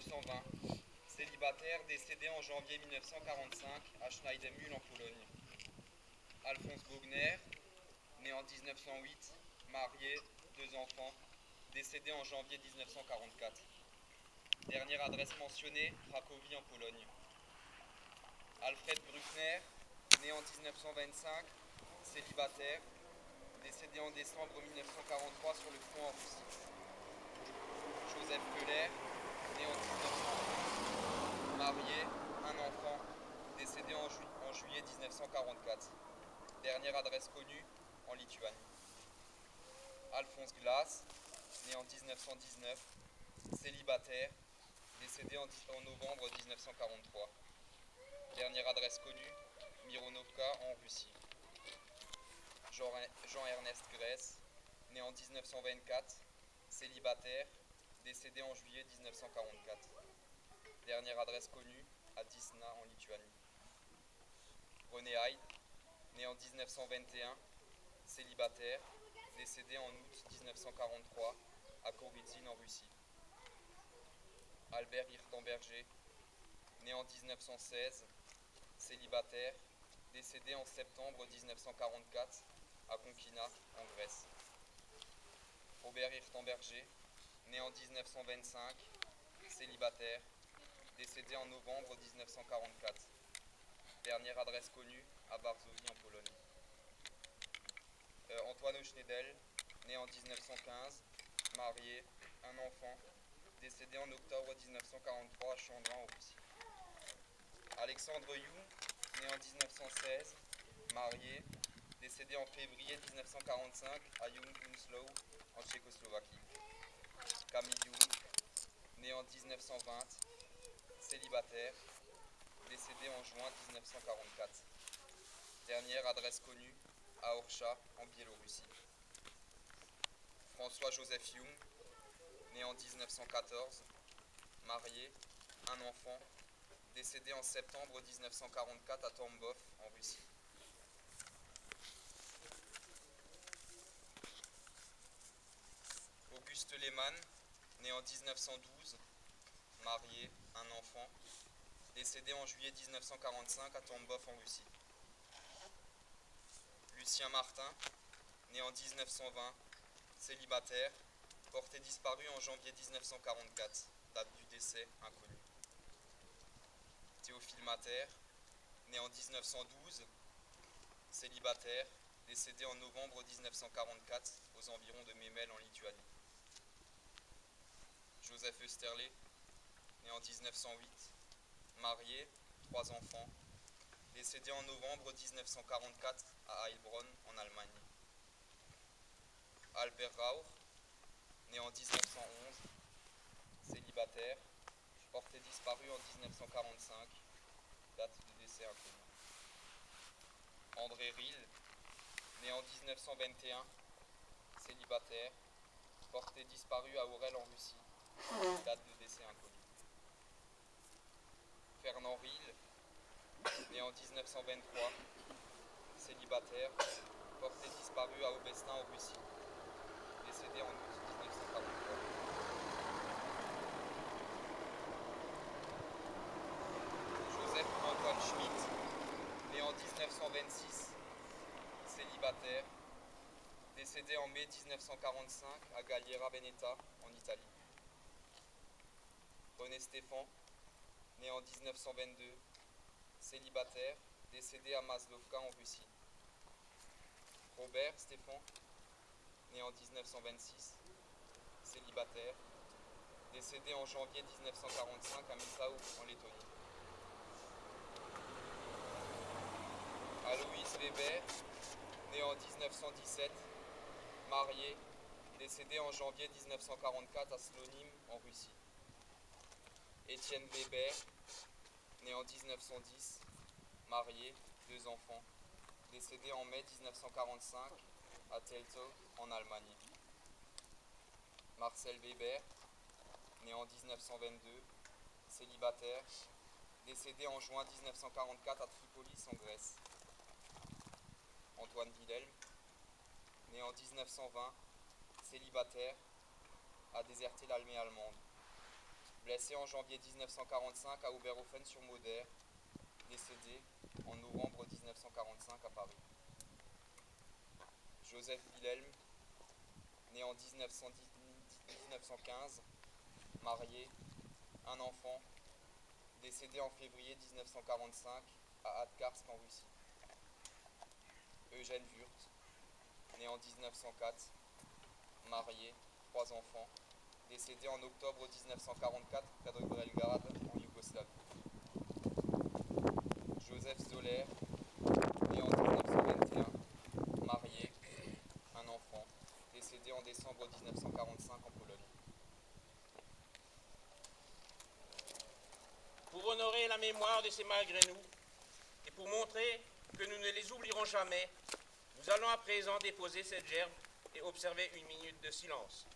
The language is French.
1920, célibataire, décédé en janvier 1945 à Schneidemühl en Pologne. Alphonse Bogner, né en 1908, marié, 2 enfants, décédé en janvier 1944. Dernière adresse mentionnée, Cracovie en Pologne. Alfred Bruckner, né en 1925, célibataire, décédé en décembre 1943 sur le front en Russie. Joseph Keller, né en 1911, marié, 1 enfant, décédé en juillet 1944. Dernière adresse connue, en Lituanie. Alphonse Glass, né en 1919, célibataire, décédé en novembre 1943. Dernière adresse connue, Mironovka en Russie. Jean-Ernest Grèce, né en 1924, célibataire, décédé en juillet 1944. Dernière adresse connue, à Disna en Lituanie. René Hyde, né en 1921, célibataire, décédé en août 1943 à Koryzine en Russie. Albert Hirtenberger, né en 1916, célibataire, décédé en septembre 1944 à Konkina en Grèce. Robert Hirtenberger, né en 1925, célibataire, décédé en novembre 1944. Dernière adresse connue, à Varsovie en Pologne. Antoine Schnedel, né en 1915, marié, 1 enfant, décédé en octobre 1943 à Chandra en Russie. Alexandre You, né en 1916, marié, décédé en février 1945 à Jung-Bunslow en Tchécoslovaquie. Camille Young, né en 1920, célibataire, décédé en juin 1944. Dernière adresse connue, à Orsha, en Biélorussie. François-Joseph Young, né en 1914, marié, 1 enfant, décédé en septembre 1944 à Tambov, en Russie. Auguste Lehmann, né en 1912, marié, 1 enfant, décédé en juillet 1945 à Tambov en Russie. Lucien Martin, né en 1920, célibataire, porté disparu en janvier 1944, date du décès inconnue. Théophile Mater, né en 1912, célibataire, décédé en novembre 1944 aux environs de Memel en Lituanie. Joseph Österle, né en 1908, marié, 3 enfants, décédé en novembre 1944 à Heilbronn en Allemagne. Albert Rauch, né en 1911, célibataire, porté disparu en 1945, date de décès inconnue. André Riel, né en 1921, célibataire, porté disparu à Aurel en Russie, date de décès inconnue. Fernand Riel, né en 1923, célibataire, porté disparu à Aubestin en Russie, décédé en août 1943. Joseph Antoine Schmitt, né en 1926, célibataire, décédé en mai 1945 à Galliera Veneta en Italie. René Stéphan, né en 1922, célibataire, décédé à Maslovka en Russie. Robert Stéphan, né en 1926, célibataire, décédé en janvier 1945 à Mitau en Lettonie. Aloïs Weber, né en 1917, marié, décédé en janvier 1944 à Slonim en Russie. Étienne Weber, né en 1910, marié, 2 enfants, décédé en mai 1945 à Teltow en Allemagne. Marcel Weber, né en 1922, célibataire, décédé en juin 1944 à Tripolis en Grèce. Antoine Wilhelm, né en 1920, célibataire, a déserté l'armée allemande. Blessé en janvier 1945 à Oberhofen-sur-Moder, décédé en novembre 1945 à Paris. Joseph Wilhelm, né en 1915, marié, un enfant, décédé en février 1945 à Atkarsk en Russie. Eugène Wurth, né en 1904, marié, 3 enfants, décédé en octobre 1944 près de Belgrade en Yougoslavie. Joseph Zoller, né en 1921, marié, un enfant, décédé en décembre 1945 en Pologne. Pour honorer la mémoire de ces malgré nous et pour montrer que nous ne les oublierons jamais, nous allons à présent déposer cette gerbe et observer une minute de silence.